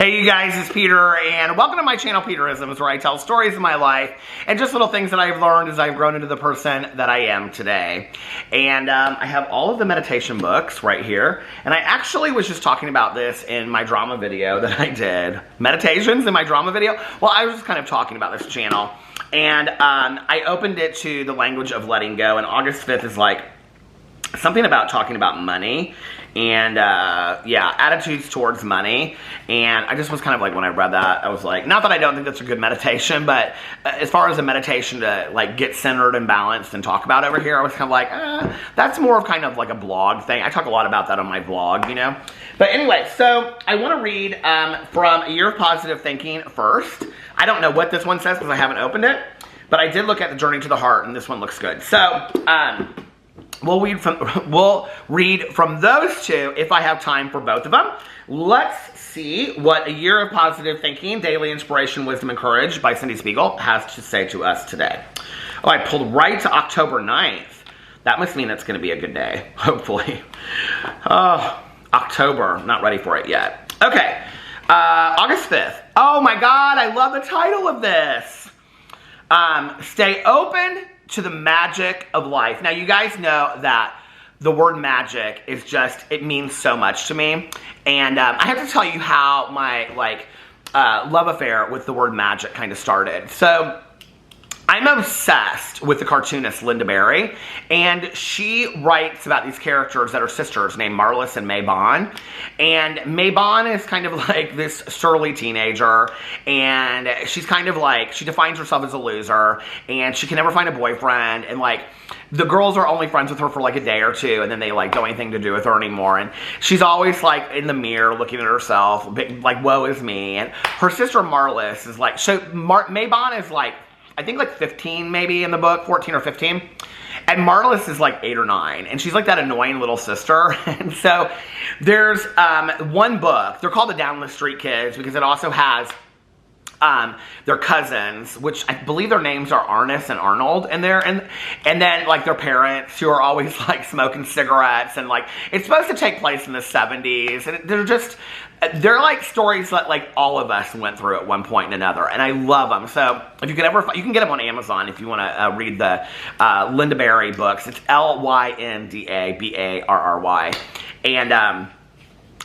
Hey you guys, it's Peter, and welcome to my channel, Peterisms, where I tell stories of my life and just little things that I've learned as I've grown into the person that I am today. And I have all of the meditation books right here, and I actually was just talking about this in my drama video that I did. Meditations in my drama video? Well, I was just kind of talking about this channel, and I opened it to the language of letting go, and August 5th is like something about talking about money and yeah, attitudes towards money. And I just was kind of like, when I read that, I was like, not that I don't think that's a good meditation, but as far as a meditation to like get centered and balanced and talk about over here, I was kind of like, that's more of kind of like a blog thing. I talk a lot about that on my blog, you know. But anyway, so I want to read from A Year of Positive Thinking first. I don't know what this one says because I haven't opened it, but I did look at The Journey to the Heart, and this one looks good. So we'll read from those two if I have time for both of them. Let's see what A Year of Positive Thinking, Daily Inspiration, Wisdom, and Courage by Cindy Spiegel has to say to us today. Oh, I pulled right to October 9th. That must mean it's going to be a good day, hopefully. Oh, October. Not ready for it yet. Okay, August 5th. Oh my God, I love the title of this. Stay open to the magic of life. Now, you guys know that the word magic is just, it means so much to me. And I have to tell you how my love affair with the word magic kind of started. So I'm obsessed with the cartoonist Linda Berry, and she writes about these characters that are sisters named Marlis and Monn. And Monn is kind of like this surly teenager, and she's kind of like, she defines herself as a loser, and she can never find a boyfriend, and like, the girls are only friends with her for like a day or two, and then they like don't want anything to do with her anymore. And she's always like in the mirror looking at herself, like, woe is me. And her sister Marlis is like, so Monn is like, I think like 15 maybe in the book, 14 or 15. And Marlis is like 8 or 9. And she's like that annoying little sister. And so there's one book. They're called the Down the Street Kids because it also has their cousins, which I believe their names are Arnis and Arnold in there, and then like their parents who are always like smoking cigarettes, and like it's supposed to take place in the 70s, and they're like stories that like all of us went through at one point and another, and I love them. So if you can ever, you can get them on Amazon if you want to read the Linda Berry books. It's LYNDABARRY, and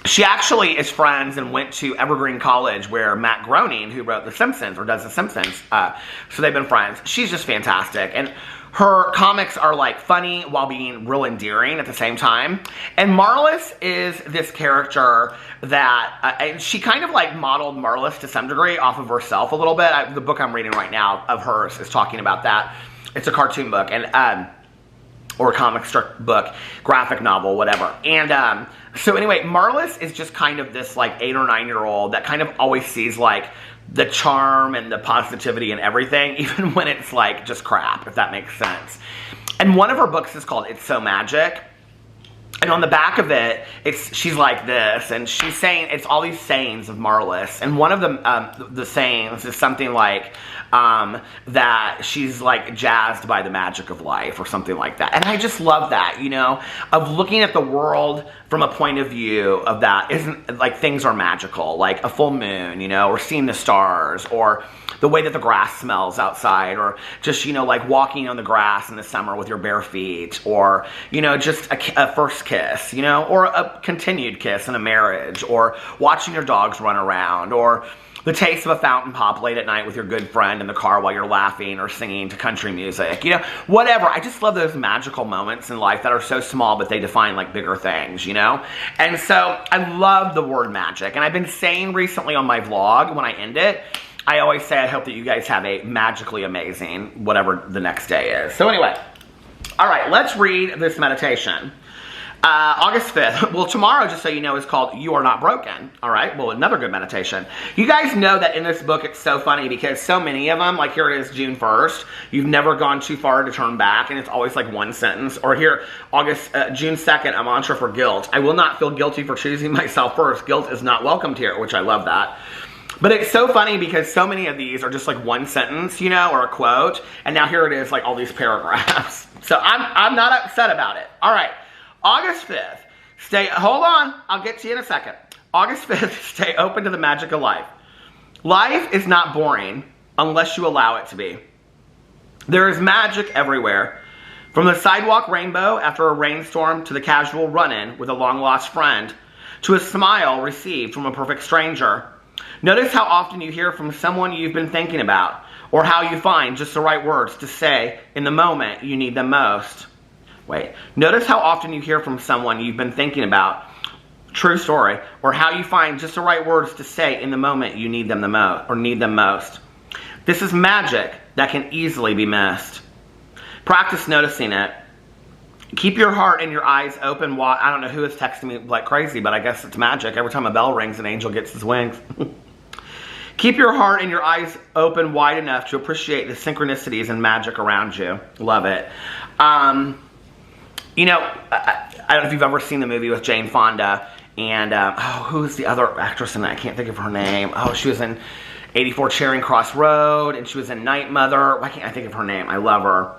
she actually is friends and went to Evergreen College where Matt Groening, who wrote The Simpsons, or does The Simpsons, so they've been friends. She's just fantastic. And her comics are like funny while being real endearing at the same time. And Marlis is this character that, and she kind of like modeled Marlis to some degree off of herself a little bit. The book I'm reading right now of hers is talking about that. It's a cartoon book, and or a comic strip book, graphic novel, whatever. And so anyway, Marlis is just kind of this like 8 or 9 year old that kind of always sees like the charm and the positivity and everything, even when it's like just crap, if that makes sense. And one of her books is called It's So Magic. And on the back of it, she's like this, and she's saying, it's all these sayings of Marlis. And one of the sayings is something like, that she's like jazzed by the magic of life or something like that. And I just love that, you know, of looking at the world from a point of view of that isn't like things are magical, like a full moon, you know, or seeing the stars, or the way that the grass smells outside, or just, you know, like walking on the grass in the summer with your bare feet, or, you know, just a first kiss, you know, or a continued kiss in a marriage, or watching your dogs run around, or the taste of a fountain pop late at night with your good friend in the car while you're laughing or singing to country music, you know, whatever. I just love those magical moments in life that are so small, but they define like bigger things, you know? And so I love the word magic. And I've been saying recently on my vlog, when I end it, I always say I hope that you guys have a magically amazing whatever the next day is. So anyway, all right, let's read this meditation. August 5th. Well, tomorrow, just so you know, is called You Are Not Broken. All right. Well, another good meditation. You guys know that in this book, it's so funny because so many of them, like here it is June 1st, you've never gone too far to turn back, and it's always like one sentence. Or here, June 2nd, a mantra for guilt. I will not feel guilty for choosing myself first. Guilt is not welcomed here, which I love that. But it's so funny because so many of these are just like one sentence, you know, or a quote. And now here it is, like all these paragraphs. So I'm not upset about it. All right. August 5th. Hold on. I'll get to you in a second. August 5th, stay open to the magic of life. Life is not boring unless you allow it to be. There is magic everywhere. From the sidewalk rainbow after a rainstorm to the casual run-in with a long-lost friend to a smile received from a perfect stranger. Notice how often you hear from someone you've been thinking about, or how you find just the right words to say in the moment you need them most. Notice how often you hear from someone you've been thinking about, true story, or how you find just the right words to say in the moment you need them the most, or need them most. This is magic that can easily be missed. Practice noticing it. Keep your heart and your eyes open wide. I don't know who is texting me like crazy, but I guess it's magic. Every time a bell rings, an angel gets his wings. Keep your heart and your eyes open wide enough to appreciate the synchronicities and magic around you. Love it. You know, I don't know if you've ever seen the movie with Jane Fonda and, who's the other actress in that? I can't think of her name. Oh, she was in 84 Charing Cross Road, and she was in Night Mother. Why can't I think of her name? I love her.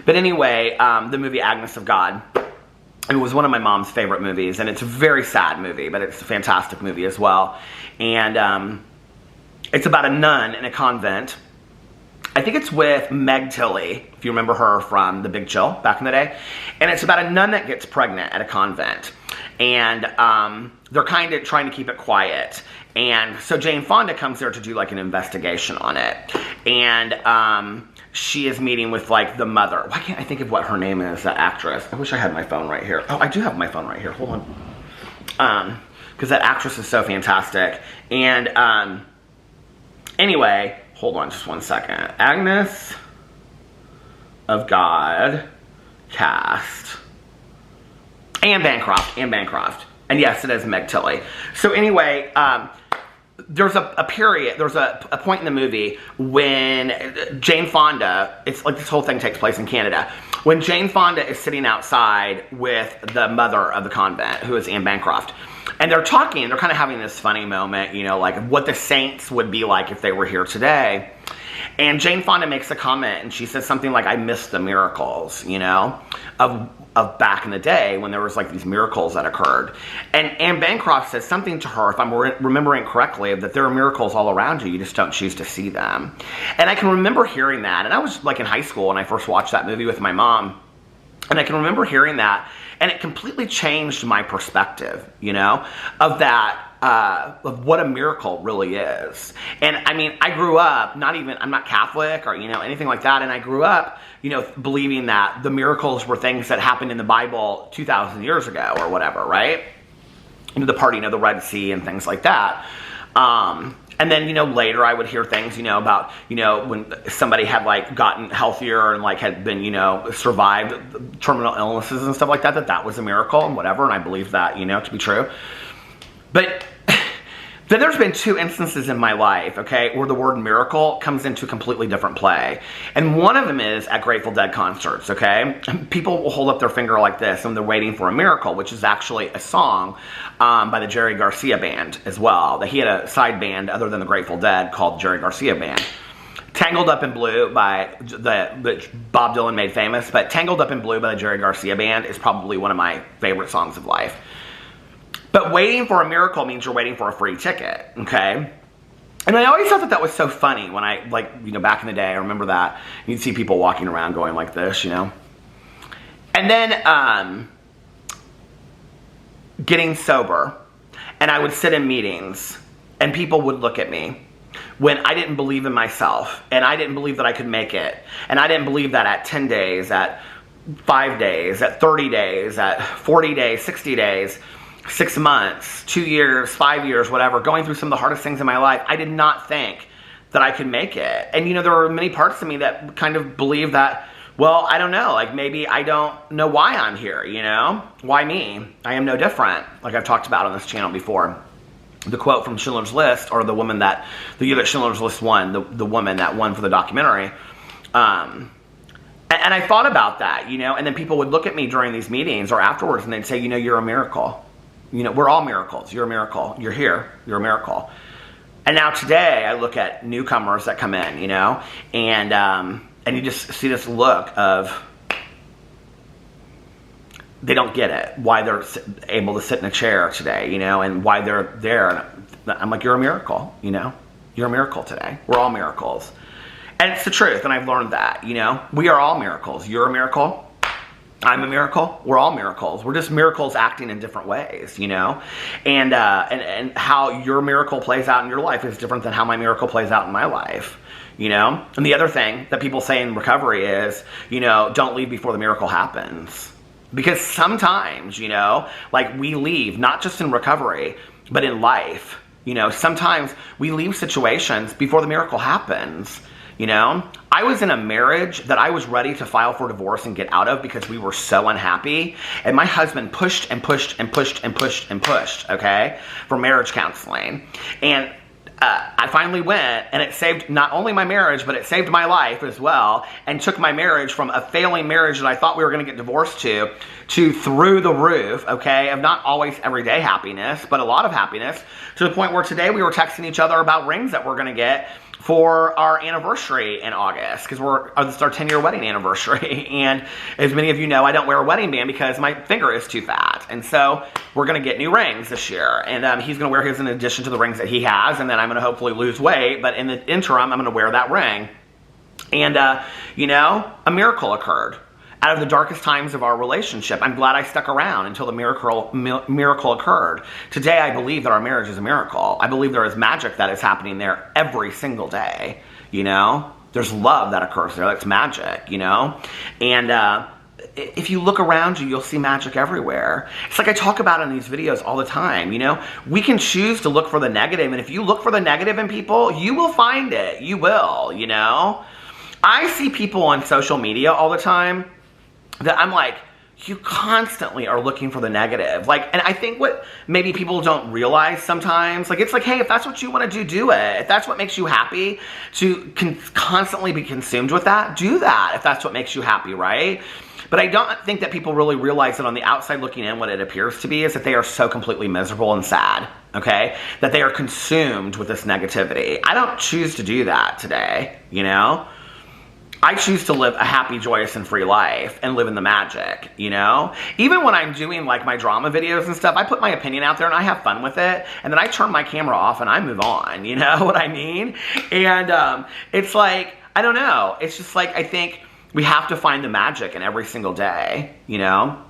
But anyway, the movie Agnes of God. It was one of my mom's favorite movies, and it's a very sad movie, but it's a fantastic movie as well. And it's about a nun in a convent. I think it's with Meg Tilly, if you remember her from The Big Chill back in the day. And it's about a nun that gets pregnant at a convent. And they're kind of trying to keep it quiet. And so Jane Fonda comes there to do like an investigation on it. And she is meeting with like the mother. Why can't I think of what her name is, that actress? I wish I had my phone right here. Oh, I do have my phone right here. Hold on. Because that actress is so fantastic. And anyway, hold on just one second. Agnes of God cast. Anne Bancroft. And yes, it is Meg Tilly. So anyway, there's a period, there's a point in the movie when Jane Fonda, it's like this whole thing takes place in Canada, when Jane Fonda is sitting outside with the mother of the convent, who is Anne Bancroft. And they're talking, they're kind of having this funny moment, you know, like what the saints would be like if they were here today. And Jane Fonda makes a comment, and she says something like, I miss the miracles, you know, of back in the day when there was like these miracles that occurred. And Anne Bancroft says something to her, if I'm remembering correctly, that there are miracles all around you, you just don't choose to see them. And I can remember hearing that, and I was like in high school when I first watched that movie with my mom. And I can remember hearing that, and it completely changed my perspective, you know, of that, of what a miracle really is. And I mean, I grew up, I'm not Catholic or, you know, anything like that. And I grew up, you know, believing that the miracles were things that happened in the Bible 2,000 years ago or whatever, right? You know, the parting of the Red Sea and things like that. And then, you know, later I would hear things, you know, about, you know, when somebody had like gotten healthier and like had been, you know, survived terminal illnesses and stuff like that, that was a miracle and whatever. And I believe that, you know, to be true. But then there's been two instances in my life, okay, where the word miracle comes into a completely different play. And one of them is at Grateful Dead concerts, okay? People will hold up their finger like this and they're waiting for a miracle, which is actually a song by the Jerry Garcia Band as well. He had a side band other than the Grateful Dead called Jerry Garcia Band. Tangled Up in Blue by which Bob Dylan made famous, but Tangled Up in Blue by the Jerry Garcia Band is probably one of my favorite songs of life. But waiting for a miracle means you're waiting for a free ticket, okay? And I always thought that was so funny when I, like, you know, back in the day, I remember that. You'd see people walking around going like this, you know? And then, getting sober, and I would sit in meetings, and people would look at me when I didn't believe in myself, and I didn't believe that I could make it, and I didn't believe that at 10 days, at 5 days, at 30 days, at 40 days, 60 days, 6 months, 2 years, 5 years, whatever, going through some of the hardest things in my life, I did not think that I could make it. And, you know, there were many parts of me that kind of believe that, well, I don't know, like maybe I don't know why I'm here, you know? Why me? I am no different, like I've talked about on this channel before. The quote from Schindler's List, or the year that Schindler's List won, the woman that won for the documentary. And I thought about that, you know, and then people would look at me during these meetings or afterwards and they'd say, you know, you're a miracle. You know, we're all miracles. You're a miracle. You're here. You're a miracle. And now today, I look at newcomers that come in, you know, and you just see this look of they don't get it, why they're able to sit in a chair today, you know, and why they're there. And I'm like, you're a miracle, you know, you're a miracle today. We're all miracles. And it's the truth, and I've learned that, you know, we are all miracles. You're a miracle. I'm a miracle. We're all miracles. We're just miracles acting in different ways, you know, and how your miracle plays out in your life is different than how my miracle plays out in my life, you know. And the other thing that people say in recovery is, you know, don't leave before the miracle happens. Because sometimes, you know, like we leave, not just in recovery, but in life, you know, sometimes we leave situations before the miracle happens, you know. I was in a marriage that I was ready to file for divorce and get out of because we were so unhappy. And my husband pushed and pushed and pushed and pushed and pushed, okay, for marriage counseling. And I finally went, and it saved not only my marriage, but it saved my life as well, and took my marriage from a failing marriage that I thought we were going to get divorced to through the roof, okay, of not always everyday happiness, but a lot of happiness, to the point where today we were texting each other about rings that we're going to get for our anniversary in August, because it's our 10-year wedding anniversary. And as many of you know, I don't wear a wedding band because my finger is too fat. And so we're going to get new rings this year. And he's going to wear his in addition to the rings that he has. And then I'm going to hopefully lose weight. But in the interim, I'm going to wear that ring. And, you know, a miracle occurred. Out of the darkest times of our relationship, I'm glad I stuck around until the miracle occurred. Today, I believe that our marriage is a miracle. I believe there is magic that is happening there every single day, you know? There's love that occurs there. That's magic, you know? And if you look around you, you'll see magic everywhere. It's like I talk about in these videos all the time, you know? We can choose to look for the negative, and if you look for the negative in people, you will find it. You will, you know? I see people on social media all the time that I'm like, you constantly are looking for the negative. Like, and I think what maybe people don't realize sometimes, like, it's like, hey, if that's what you want to do, do it. If that's what makes you happy to constantly be consumed with that, do that if that's what makes you happy, right? But I don't think that people really realize that on the outside looking in, what it appears to be is that they are so completely miserable and sad, okay? That they are consumed with this negativity. I don't choose to do that today, you know? I choose to live a happy, joyous, and free life and live in the magic, you know? Even when I'm doing like my drama videos and stuff, I put my opinion out there and I have fun with it. And then I turn my camera off and I move on, you know what I mean? And it's like, I don't know. It's just like, I think we have to find the magic in every single day, you know?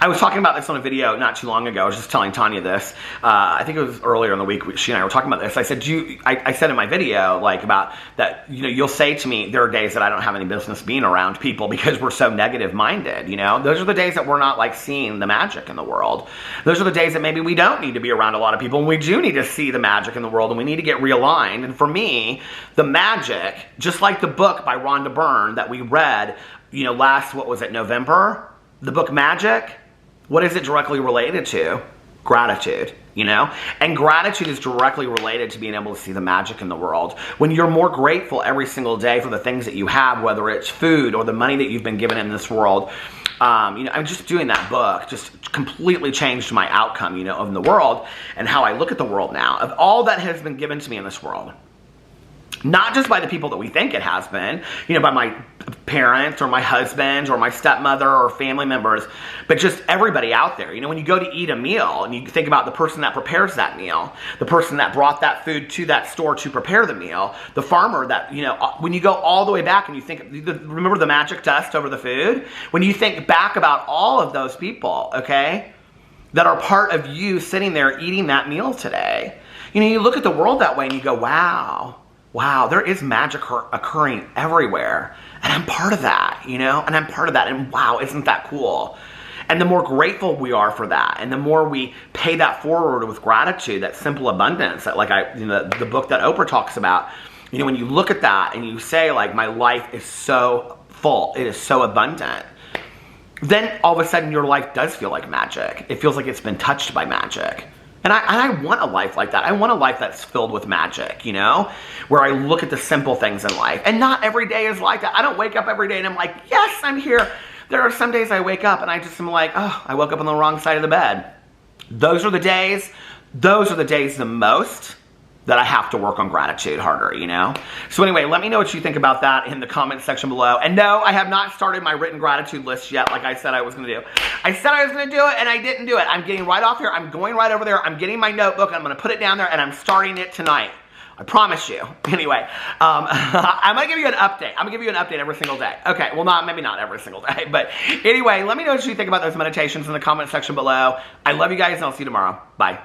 I was talking about this on a video not too long ago. I was just telling Tanya this. I think it was earlier in the week. She and I were talking about this. I said, I said in my video, like, about that, you know, you'll say to me, there are days that I don't have any business being around people because we're so negative minded, you know? Those are the days that we're not, like, seeing the magic in the world. Those are the days that maybe we don't need to be around a lot of people, and we do need to see the magic in the world, and we need to get realigned. And for me, the magic, just like the book by Rhonda Byrne that we read, you know, November? The book Magic, what is it directly related to? Gratitude, you know? And gratitude is directly related to being able to see the magic in the world. When you're more grateful every single day for the things that you have, whether it's food or the money that you've been given in this world, you know, I'm just doing that book, just completely changed my outcome, you know, of the world and how I look at the world now, of all that has been given to me in this world. Not just by the people that we think it has been, you know, by my parents or my husband or my stepmother or family members, but just everybody out there. You know, when you go to eat a meal and you think about the person that prepares that meal, the person that brought that food to that store to prepare the meal, the farmer that, you know, when you go all the way back and you think, remember the magic dust over the food? When you think back about all of those people, okay, that are part of you sitting there eating that meal today, you know, you look at the world that way and you go, wow. Wow, there is magic occurring everywhere. And I'm part of that, you know? And I'm part of that. And wow, isn't that cool? And the more grateful we are for that, and the more we pay that forward with gratitude, that simple abundance, that, like, you know, the book that Oprah talks about, you know, when you look at that and you say, like, my life is so full, it is so abundant, then all of a sudden your life does feel like magic. It feels like it's been touched by magic. And I want a life like that. I want a life that's filled with magic, you know? Where I look at the simple things in life. And not every day is like that. I don't wake up every day and I'm like, yes, I'm here. There are some days I wake up and I just am like, oh, I woke up on the wrong side of the bed. Those are the days the most that I have to work on gratitude harder, you know? So anyway, let me know what you think about that in the comment section below. And no, I have not started my written gratitude list yet like I said I was going to do. I said I was going to do it and I didn't do it. I'm getting right off here. I'm going right over there. I'm getting my notebook and I'm going to put it down there and I'm starting it tonight. I promise you. Anyway, I'm going to give you an update. I'm going to give you an update every single day. Okay, well, maybe not every single day. But anyway, let me know what you think about those meditations in the comment section below. I love you guys and I'll see you tomorrow. Bye.